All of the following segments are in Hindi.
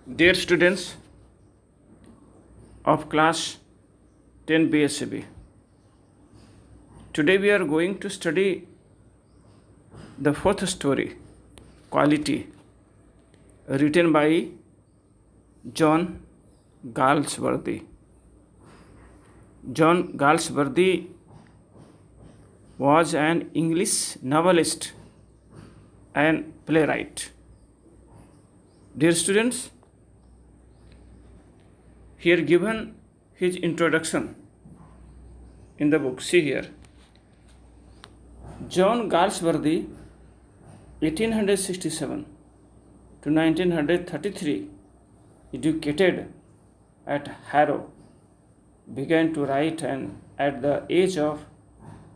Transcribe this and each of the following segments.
Dear students of class 10 BSCB, today we are going to study the fourth story, Quality, written by John Galsworthy. John Galsworthy was an English novelist and playwright. Dear students, here given his introduction in the book. See here. John Galsworthy, 1867 to 1933, educated at Harrow, began to write and at the age of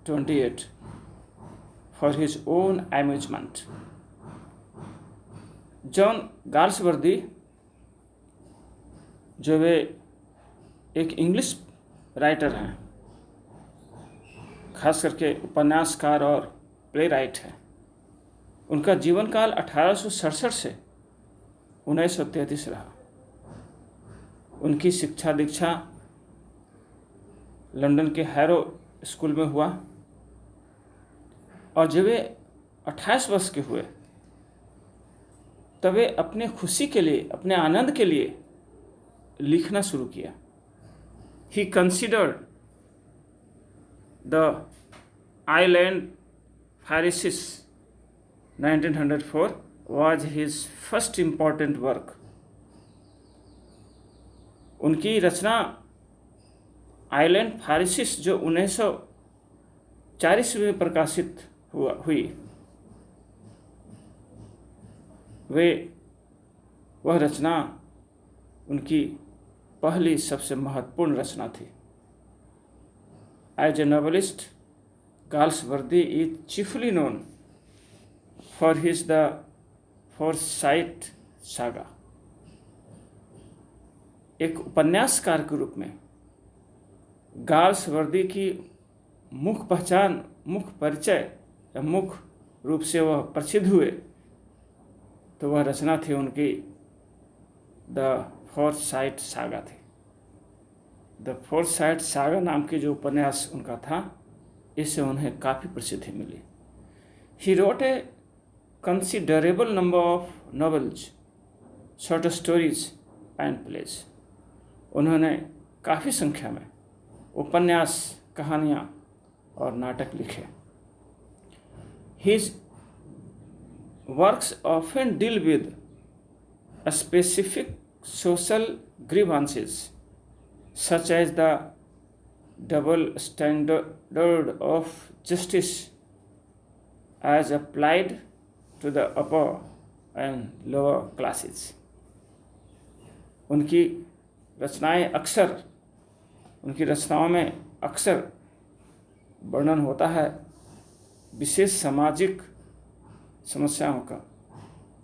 28 for his own amusement. John Galsworthy जो वे एक इंग्लिश राइटर हैं, खास करके उपन्यासकार और प्ले राइट हैं। उनका जीवन काल 1867 से 1933 रहा। उनकी शिक्षा दीक्षा लंदन के हैरो स्कूल में हुआ और जब वे 28 वर्ष के हुए तब वे अपने खुशी के लिए, अपने आनंद के लिए लिखना शुरू किया। He considered the Island Pharisees 1904 was his first important work. उनकी रचना आइलैंड फारिसिस जो 1940 में प्रकाशित हुई, वह रचना उनकी पहली सबसे महत्वपूर्ण रचना थी। As a novelist, Galsworthy is chiefly known for his the Forsyte Saga. एक उपन्यासकार के रूप में गाल्सवर्दी की मुख्य पहचान, मुख्य परिचय या मुख्य रूप से वह प्रसिद्ध हुए तो वह रचना थी उनकी द फोरसाइट सागा थी। द फोरसाइट सागा नाम की जो उपन्यास उनका था, इससे उन्हें काफ़ी प्रसिद्धि मिली। He wrote a considerable number of novels, short stories and plays. उन्होंने काफ़ी संख्या में उपन्यास, कहानियाँ और नाटक लिखे। His works often deal with a specific social grievances, such as the double standard of justice as applied to the upper and lower classes. उनकी रचनाओं में अक्सर वर्णन होता है विशेष सामाजिक समस्याओं का,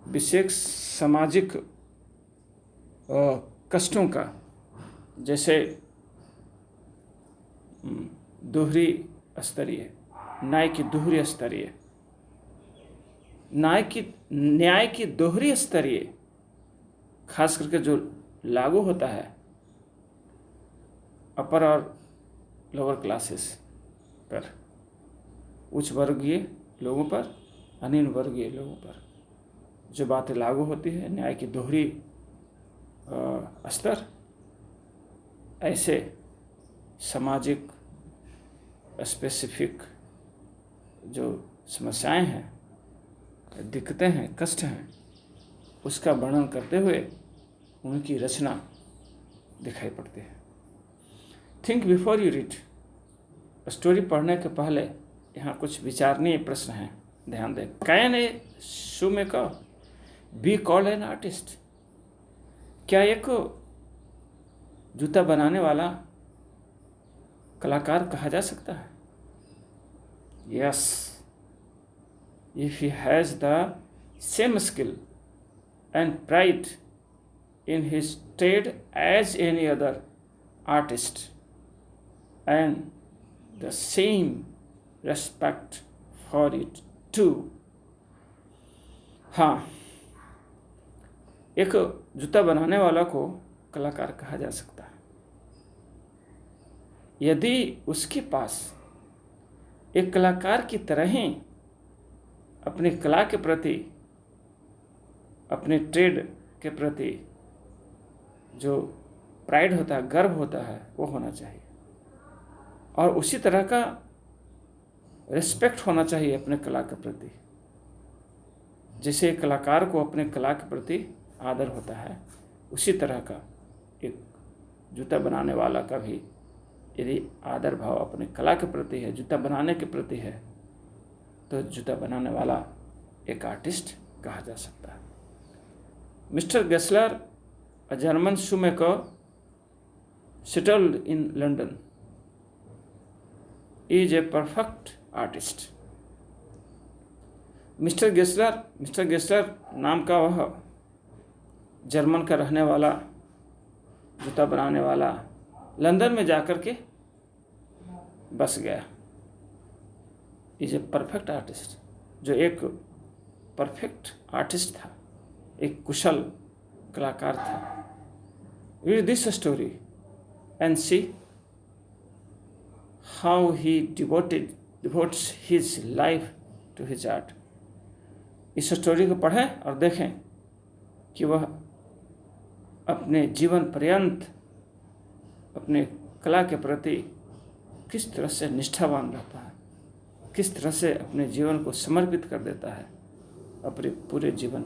विशेष सामाजिक कष्टों का, जैसे दोहरी स्तरीय, न्याय की दोहरी स्तरीय, खास करके जो लागू होता है अपर और लोअर क्लासेस पर, उच्च वर्गीय लोगों पर, अनिम्न वर्गीय लोगों पर जो बातें लागू होती है, न्याय की दोहरी स्तर, ऐसे सामाजिक स्पेसिफिक जो समस्याएं हैं, दिक्कतें हैं, कष्ट हैं, उसका वर्णन करते हुए उनकी रचना दिखाई पड़ती है। Think before you read. Story पढ़ने के पहले यहाँ कुछ विचारणीय प्रश्न हैं, ध्यान दें। Can a shoemaker be called an artist? क्या एक जूता बनाने वाला कलाकार कहा जा सकता है? Yes, if he has the same skill and pride in his trade as any other artist and the same respect for it too. हाँ, एक जूता बनाने वाला को कलाकार कहा जा सकता है यदि उसके पास एक कलाकार की तरह ही अपनी कला के प्रति, अपने ट्रेड के प्रति जो प्राइड होता है, गर्व होता है, वो होना चाहिए। और उसी तरह का रिस्पेक्ट होना चाहिए अपने कला के प्रति। जैसे एक कलाकार को अपने कला के प्रति आदर होता है, उसी तरह का एक जूता बनाने वाला का भी यदि आदर भाव अपने कला के प्रति है, जूता बनाने के प्रति है, तो जूता बनाने वाला एक आर्टिस्ट कहा जा सकता है। Mister Gessler, a German shoemaker settled in London, is a perfect artist. Mister Gessler नाम का वह जर्मन का रहने वाला जूता बनाने वाला लंदन में जाकर के बस गया। इज ए परफेक्ट आर्टिस्ट, जो एक परफेक्ट आर्टिस्ट था, एक कुशल कलाकार था। Read this story and see how he devotes his life to his art. इस स्टोरी को पढ़ें और देखें कि वह अपने जीवन पर्यंत अपने कला के प्रति किस तरह से निष्ठावान रहता है, किस तरह से अपने जीवन को समर्पित कर देता है, अपने पूरे जीवन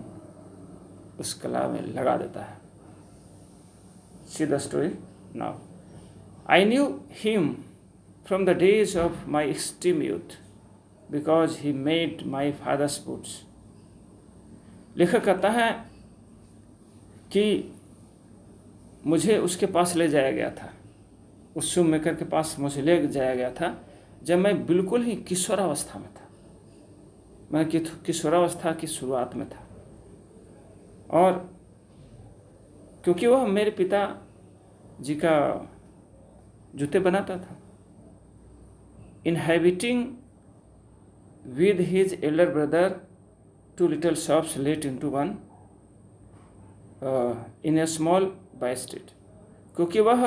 उस कला में लगा देता है। See the story now. I knew him from the days of my extreme youth because he made my father's boots. लेखक कहता है कि मुझे उसके पास ले जाया गया था, उस शू मेकर के पास मुझे ले जाया गया था जब मैं बिल्कुल ही किशोरावस्था में था। मैं किशोरावस्था की शुरुआत में था, और क्योंकि वह मेरे पिता जी का जूते बनाता था। Inhabiting with his elder brother 2 little shops let into one in a small by street. क्योंकि वह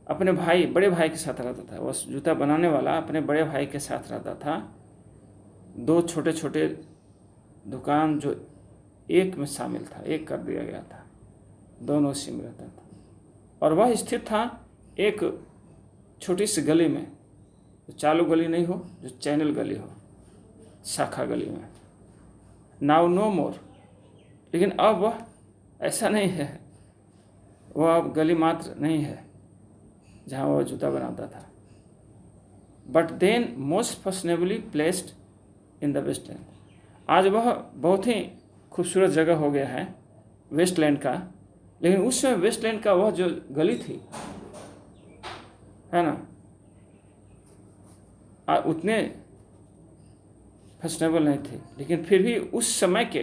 अपने भाई, बड़े भाई के साथ रहता था। वह जूता बनाने वाला अपने बड़े भाई के साथ रहता था। 2 छोटे छोटे दुकान जो एक में शामिल था, एक कर दिया गया था, दोनों उसी में रहता था। और वह स्थित था एक छोटी सी गली में, जो चालू गली नहीं हो, जो चैनल गली हो, शाखा गली में। नाउ नो मोर, लेकिन अब वह ऐसा नहीं है, वह अब गली मात्र नहीं है जहाँ वह जूता बनाता था। But then most fashionably placed in the westland. आज वह बहुत ही खूबसूरत जगह हो गया है वेस्टलैंड का, लेकिन उस समय वेस्टलैंड का वह जो गली थी, है ना, उतने फैशनेबल नहीं थे, लेकिन फिर भी उस समय के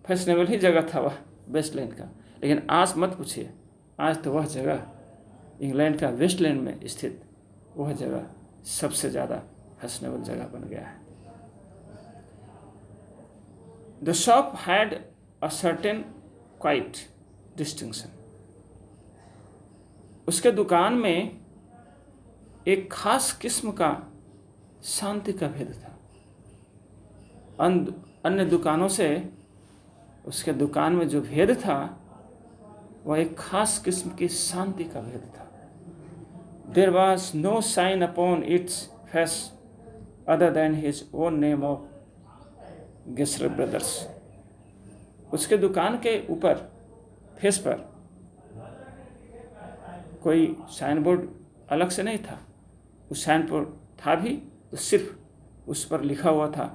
फैशनेबल ही जगह था वह वेस्टलैंड का। लेकिन आज मत पूछिए, आज तो वह जगह इंग्लैंड का वेस्टलैंड में स्थित वह जगह सबसे ज़्यादा फैशनेबल जगह बन गया है। The shop had a certain quite distinction. उसके दुकान में एक खास किस्म का शांति का भेद था। अन्य दुकानों से उसके दुकान में जो भेद था, वह एक खास किस्म की शांति का भेद था। There was no sign upon its face other than his own name of Gessler Brothers. उसके दुकान के ऊपर फेस पर कोई साइन बोर्ड अलग से नहीं था। उस साइन बोर्ड था भी तो सिर्फ उस पर लिखा हुआ था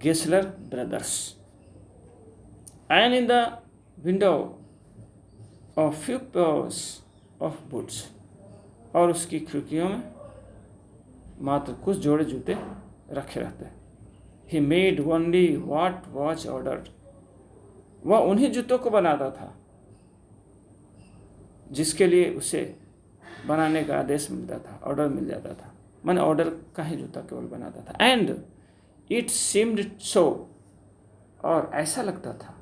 Gessler brothers. And in the window of few pairs of boots. और उसकी खिड़कियों में मात्र कुछ जोड़े जूते रखे रहते। He made only what was ordered. वह उन्हीं जूतों को बनाता था जिसके लिए उसे बनाने का आदेश मिलता था, ऑर्डर मिल जाता था। मैंने ऑर्डर का ही जूता केवल बनाता था। एंड इट सीम्ड सो, और ऐसा लगता था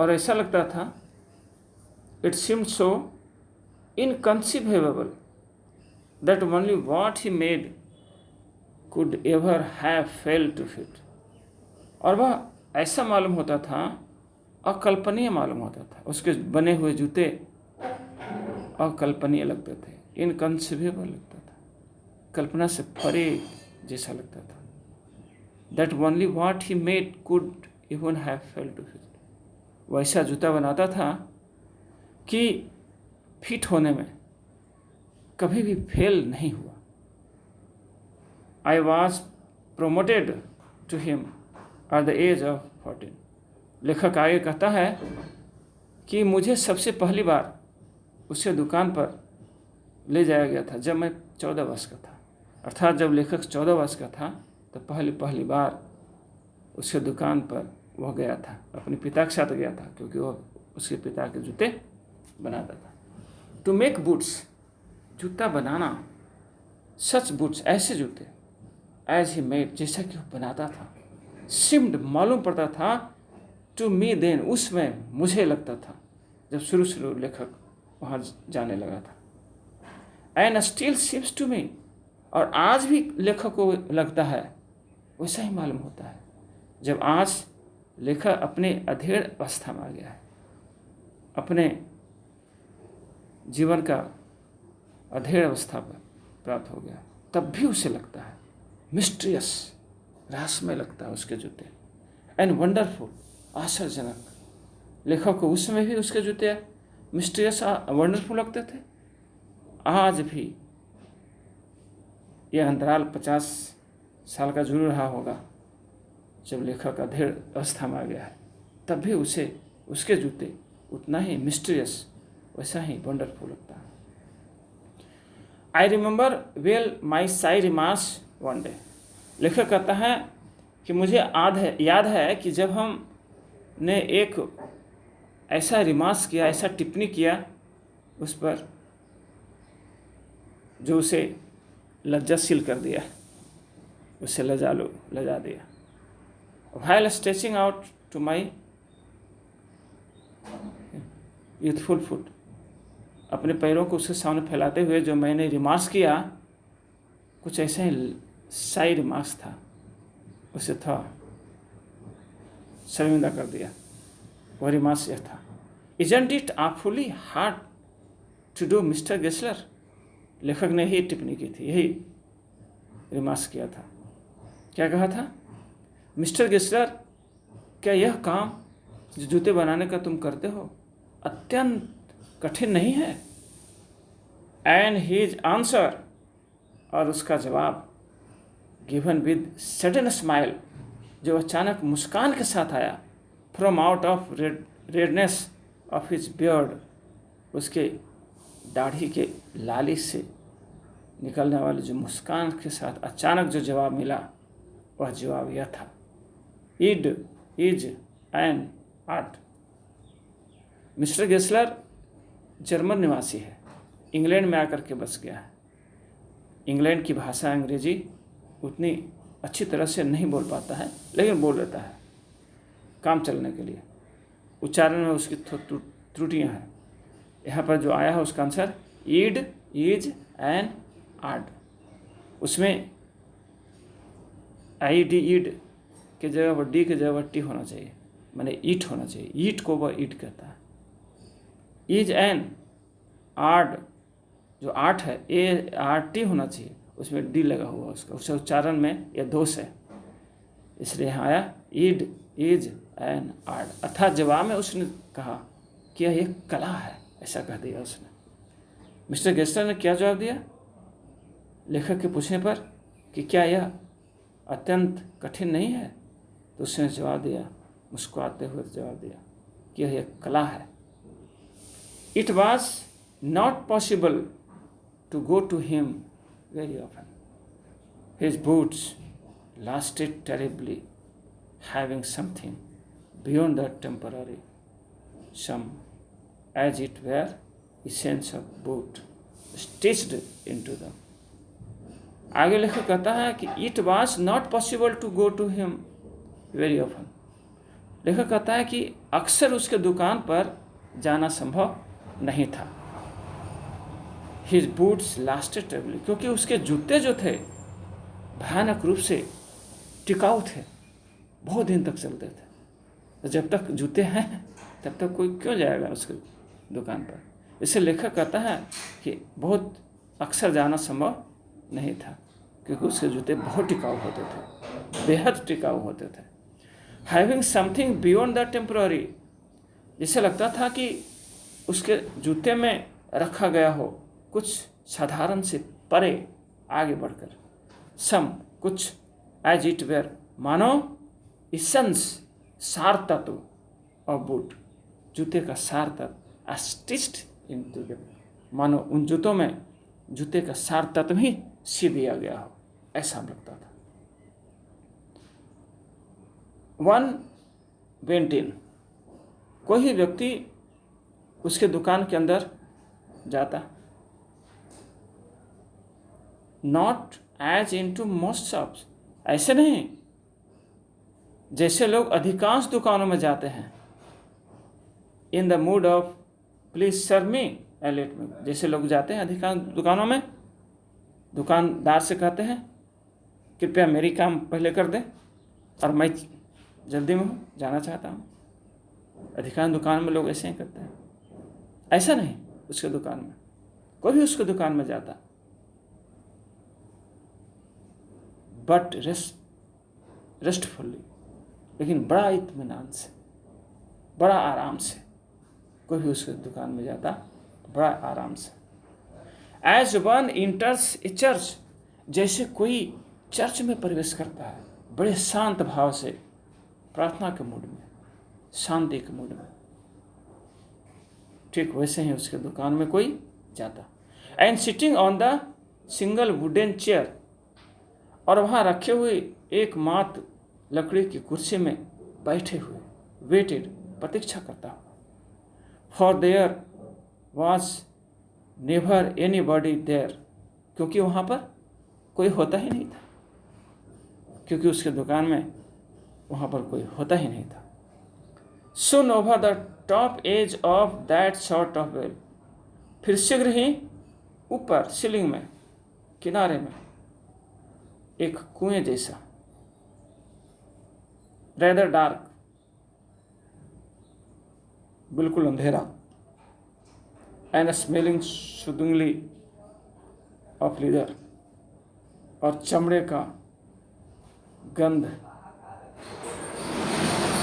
और ऐसा लगता था, it seemed so inconceivable that only what he made could ever have failed to fit. और वह ऐसा मालूम होता था, अकल्पनीय मालूम होता था। उसके बने हुए जूते अकल्पनीय लगते थे, इनकंसीवेबल लगता था, कल्पना से परे जैसा लगता था। That only what he made could even have failed to fit. वैसा जूता बनाता था कि फिट होने में कभी भी फेल नहीं हुआ। I was promoted to him at the age of 14। लेखक आगे कहता है कि मुझे सबसे पहली बार उसे दुकान पर ले जाया गया था जब मैं 14 वर्ष का था। अर्थात जब लेखक 14 वर्ष का था तो पहली बार उसके दुकान पर वह गया था, अपने पिता के साथ गया था, क्योंकि वह उसके पिता के जूते बनाता था। टू मेक बूट्स, जूता बनाना, सच बूट्स, ऐसे जूते, एज ही मेड, जैसा कि वह बनाता था, सिम्ड, मालूम पड़ता था, टू मी देन, उसमें मुझे लगता था, जब शुरू लेखक वहाँ जाने लगा था। And still seems to me, और आज भी लेखक को लगता है वैसा ही मालूम होता है, जब आज लेखक अपने अधेड़ अवस्था में आ गया है, अपने जीवन का अधेड़ अवस्था पर प्राप्त हो गया, तब भी उसे लगता है मिस्ट्रियस, रहस्यमय लगता है उसके जूते, एंड वंडरफुल, आश्चर्यजनक। लेखक को उस समय भी उसके जूते मिस्ट्रियस वंडरफुल लगते थे। आज भी यह अंतराल 50 साल का जरूर रहा होगा, जब लेखक अधेड़ अवस्था में आ गया है, तब भी उसे उसके जूते उतना ही मिस्टीरियस, वैसा ही वंडरफुल लगता है। I remember well my Sai remarks one day. लेखक कहता है कि मुझे याद है कि जब हमने एक ऐसा रिमार्क्स किया, ऐसा टिप्पणी किया उस पर जो उसे लज्जाशील कर दिया, उसे लजा दिया। While stretching out to my youthful foot, अपने पैरों को उसके सामने फैलाते हुए जो मैंने रिमार्क्स किया, कुछ ऐसा ही साई रिमार्क्स था, उसे था शर्मिंदा कर दिया। वह रिमार्क्स यह था, Isn't it awfully hard to do, Mr. Gessler? लेखक ने ही टिप्पणी की थी, यही रिमार्क्स किया था। क्या कहा था? मिस्टर गेस्लर, क्या यह काम जो जूते बनाने का तुम करते हो अत्यंत कठिन नहीं है? एंड हीज आंसर, और उसका जवाब, गिवन विद सडन स्माइल, जो अचानक मुस्कान के साथ आया, from out of redness of his beard, उसके दाढ़ी के लाली से निकलने वाले जो मुस्कान के साथ अचानक जो जवाब मिला, वह जवाब यह था, it is an art. Mister Gessler German निवासी है, इंग्लैंड में आकर के बस गया है। इंग्लैंड की भाषा अंग्रेजी उतनी अच्छी तरह से नहीं बोल पाता है, लेकिन बोल लेता है काम चलने के लिए। उच्चारण में उसकी त्रुटियां हैं। यहाँ पर जो आया है उसका आंसर ईड इज एन आर्ट। उसमें आई डी ईड के जगह वह डी के जगह वह टी होना चाहिए, माने ईट होना चाहिए। ईट को वह ईट कहता है। इज एन आर्ट, जो आर्ट है ए आर टी होना चाहिए, उसमें डी लगा हुआ उसका, उससे उच्चारण में यह दोष है, इसलिए यहाँ आया ईड इज एन आर्ट। अर्थात जवाब में उसने कहा कि यह एक कला है, ऐसा कह दिया उसने। मिस्टर गेस्लर ने क्या जवाब दिया लेखक के पूछने पर कि क्या यह अत्यंत कठिन नहीं है? तो उसने जवाब दिया, मुस्कुराते हुए जवाब दिया कि यह एक कला है। It was not possible to go to him very often. His boots lasted terribly, having something beyond the temporary, some as it were essence of boot stitched into them। आगे लेखक कहता है कि it was not possible to go to him very often. लेखक कहता है कि अक्सर उसके दुकान पर जाना संभव नहीं था। His boots lasted terribly, क्योंकि उसके जूते जो थे भयानक रूप से टिकाऊ थे, बहुत दिन तक चलते थे। तो जब तक जूते हैं तब तक कोई क्यों जाएगा उसके दुकान पर। इससे लेखक कहता है कि बहुत अक्सर जाना संभव नहीं था, क्योंकि उसके जूते बहुत टिकाऊ होते थे, बेहद टिकाऊ होते थे। Having something beyond the temporary, जिसे लगता था कि उसके जूते में रखा गया हो कुछ साधारण से परे, आगे बढ़कर। सम, कुछ, एज इट वेयर, मानो इसेंस, सार तत्व ऑफ बूट, जूते का सार तत्व, स्टिच्ड इनटू द, मानो उन जूतों में जूते का सार तत्व ही सी दिया गया हो, ऐसा लगता था। वन वेंट इन, कोई भी व्यक्ति उसके दुकान के अंदर जाता, not as in to most shops, ऐसे नहीं जैसे लोग अधिकांश दुकानों में जाते हैं। In the mood of please serve me and let me, जैसे लोग जाते हैं अधिकांश दुकानों में, दुकानदार से कहते हैं कृपया मेरी काम पहले कर दें और मैं जल्दी में हूँ, जाना चाहता हूँ। अधिकांश दुकान में लोग ऐसे ही करते हैं। ऐसा नहीं उसके दुकान में, कोई भी उसके दुकान में जाता, बट रेस्टफुल्ली, लेकिन बड़ा इत्मीनान से, बड़ा आराम से कोई भी उसके दुकान में जाता, बड़ा आराम से। एज वन इंटर्स ए चर्च, जैसे कोई चर्च में प्रवेश करता है, बड़े शांत भाव से, प्रार्थना के मूड में, शांति के मूड में, ठीक वैसे ही उसके दुकान में कोई जाता। And sitting on the single wooden chair, और वहाँ रखे हुए एक मात्र लकड़ी की कुर्सी में बैठे हुए, वेटेड, प्रतीक्षा करता हुआ। For there was never anybody there, क्योंकि वहाँ पर कोई होता ही नहीं था, क्योंकि उसके दुकान में वहाँ पर कोई होता ही नहीं था। Soon over the top edge of that sort of well, फिर शीघ्र ही ऊपर सीलिंग में, किनारे में, एक कुएं जैसा, रेदर डार्क, बिल्कुल अंधेरा, एंड स्मेलिंग सूदिंगली ऑफ लीदर, और चमड़े का गंध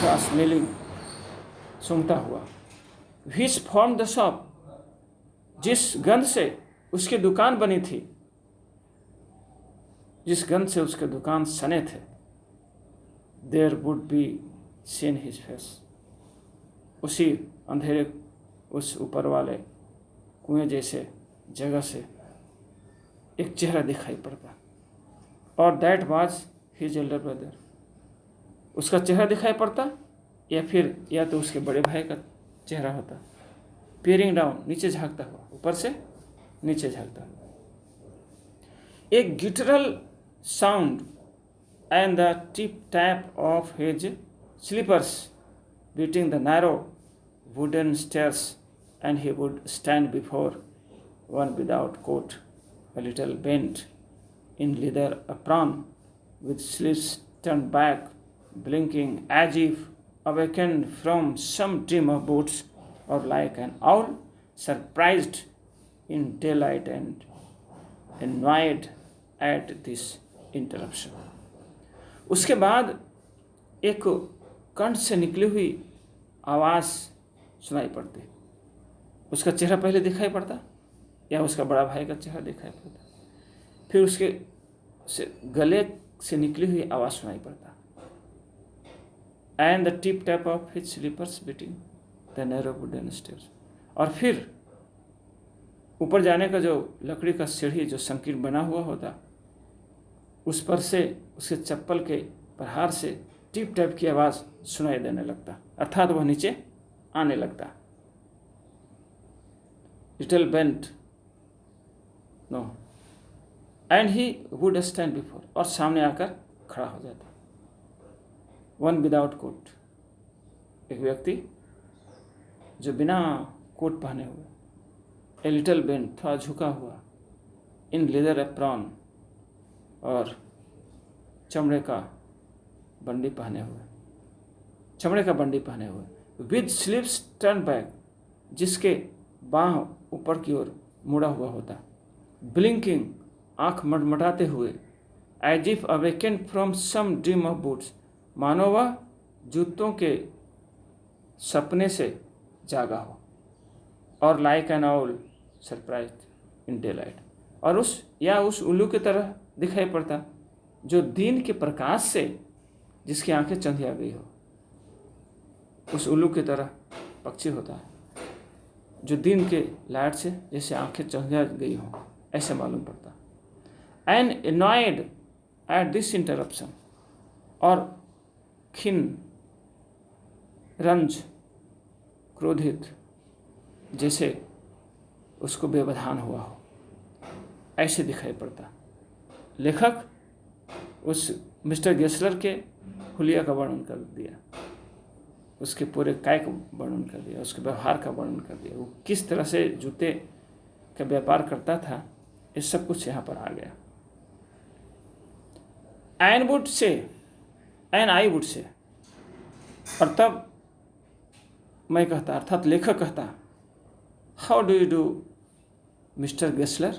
का स्मेलिंग सूंघता हुआ। विच फॉर्म द शॉप, जिस गंध से उसकी दुकान बनी थी, जिस गंध से उसके दुकान सने थे। There would be seen his face, उसी अंधेरे, उस ऊपर वाले कुएं जैसे जगह से एक चेहरा दिखाई पड़ता, और that was his Elder brother, उसका चेहरा दिखाई पड़ता, या तो उसके बड़े भाई का चेहरा होता, पेयरिंग डाउन, नीचे झांकता हुआ, ऊपर से नीचे झांकता हुआ। एक guttural sound and the tip tap of his slippers beating the narrow wooden stairs, and he would stand before one without coat, a little bent in leather apron, with sleeves turned back, blinking as if awakened from some dream of boots, or like an owl surprised in daylight and annoyed at this interruption. उसके बाद एक कंठ से निकली हुई आवाज़ सुनाई पड़ती। उसका चेहरा पहले दिखाई पड़ता, या उसका बड़ा भाई का चेहरा दिखाई पड़ता, फिर उसके गले से निकली हुई आवाज़ सुनाई पड़ता। And the tip tap of his slippers beating the narrow wooden stairs, और फिर ऊपर जाने का जो लकड़ी का सीढ़ी जो संकीर्ण बना हुआ होता, उस पर से उसके चप्पल के प्रहार से टिप टैप की आवाज़ सुनाई देने लगता, अर्थात वह नीचे आने लगता। Little bent no, and he would stand before, और सामने आकर खड़ा हो जाता। वन विदाउट कोट, एक व्यक्ति जो बिना कोट पहने हुए, ए लिटल बेंड, थोड़ा झुका हुआ, इन लेदर एप्रॉन, और चमड़े का बंडी पहने हुए, विद स्लीव्स टर्न बैक, जिसके बाह ऊपर की ओर मुड़ा हुआ होता, ब्लिंकिंग, आंख मटमटाते हुए, as if awakened from some dream of boots, मानो वह जूतों के सपने से जागा हो, और like an owl surprised in daylight, और उस उल्लू की तरह दिखाई पड़ता जो दिन के प्रकाश से जिसकी आंखें चंधिया गई हो। उस उल्लू की तरह पक्षी होता है जो दिन के लाइट से जैसे आंखें चंधिया गई हों, ऐसे मालूम पड़ता। And annoyed at this interruption, और खिन, रंज, क्रोधित, जैसे उसको व्यवधान हुआ हो, ऐसे दिखाई पड़ता। लेखक उस मिस्टर गेस्लर के हुलिया का वर्णन कर दिया, उसके पूरे काय का वर्णन कर दिया, उसके व्यवहार का वर्णन कर दिया, वो किस तरह से जूते का व्यापार करता था, ये सब कुछ यहाँ पर आ गया। एन आई वुड से, और तब मैं कहता, अर्थात लेखक कहता, how do you do mister Gessler,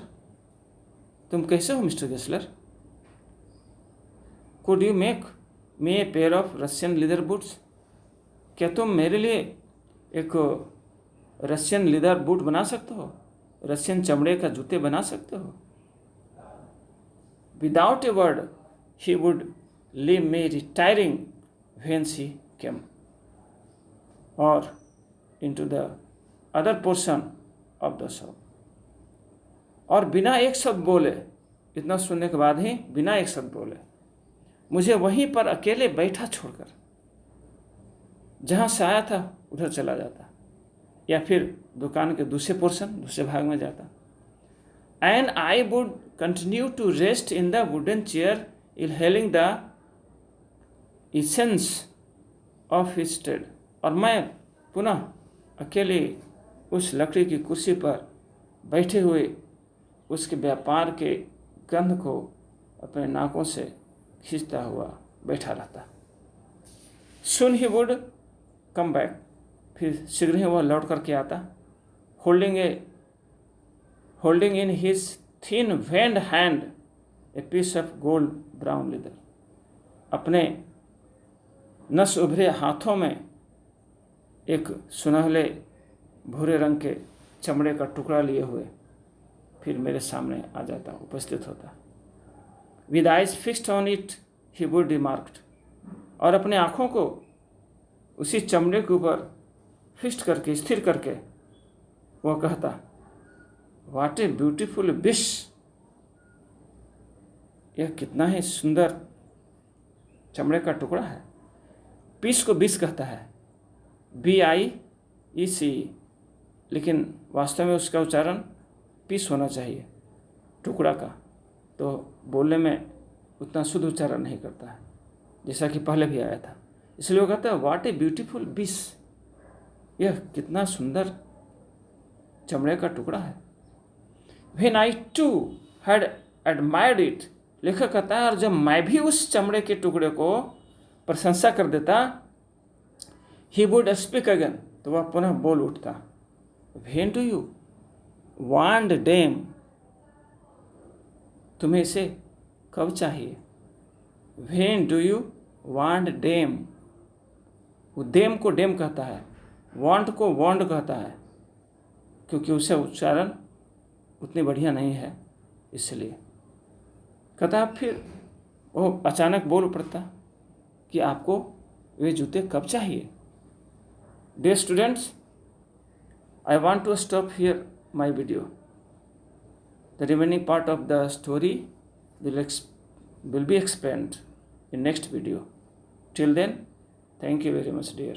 तुम कैसे हो mister Gessler? Could you make me a pair of Russian leather boots, क्या तुम मेरे लिए एक रशियन लेदर बूट बना सकते हो, रशियन चमड़े का जूते बना सकते हो? Without a word he would leave me retiring when she came, और into the other portion of the shop, और बिना एक शब्द बोले, इतना सुनने के बाद ही बिना एक शब्द बोले मुझे वहीं पर अकेले बैठा छोड़कर जहाँ से आया था उधर चला जाता, या फिर दुकान के दूसरे भाग में जाता। And I would continue to rest in the wooden chair inhaling the essence of his trade, और मैं पुनः अकेले उस लकड़ी की कुर्सी पर बैठे हुए उसके व्यापार के गंध को अपने नाकों से खींचता हुआ बैठा रहता। सुन ही वुड कम बैक, फिर शीघ्र ही वह लौट करके आता, holding in his thin veined hand a piece of gold brown leather, अपने नस उभरे हाथों में एक सुनहले भूरे रंग के चमड़े का टुकड़ा लिए हुए फिर मेरे सामने आ जाता, उपस्थित होता। With eyes fixed on it he would remarked, और अपने आँखों को उसी चमड़े के ऊपर फिक्स्ड करके, स्थिर करके वह कहता, व्हाट ए ब्यूटीफुल विश, यह कितना ही सुंदर चमड़े का टुकड़ा है। पीस को बिस कहता है, BIEC, लेकिन वास्तव में उसका उच्चारण पीस होना चाहिए, टुकड़ा का, तो बोलने में उतना शुद्ध उच्चारण नहीं करता है, जैसा कि पहले भी आया था। इसलिए वो कहता है, व्हाट ए ब्यूटीफुल बिस, यह कितना सुंदर चमड़े का टुकड़ा है। When I too had admired it, लेखक कहता है, और जब मैं भी उस चमड़े के टुकड़े को प्रशंसा कर देता, ही वुड स्पीक अगेन, तो वह पुनः बोल उठता, when do you want them, तुम्हें इसे कब चाहिए? When do you want them, वो डेम को डेम कहता है, वांट को वांट कहता है, क्योंकि उसे उच्चारण उतनी बढ़िया नहीं है, इसलिए कहता। फिर वो अचानक बोल पड़ता कि आपको वे जूते कब चाहिए? Dear students, I want to stop here my video. The remaining part of the story will be explained in next video. Till then, thank you very much, dear.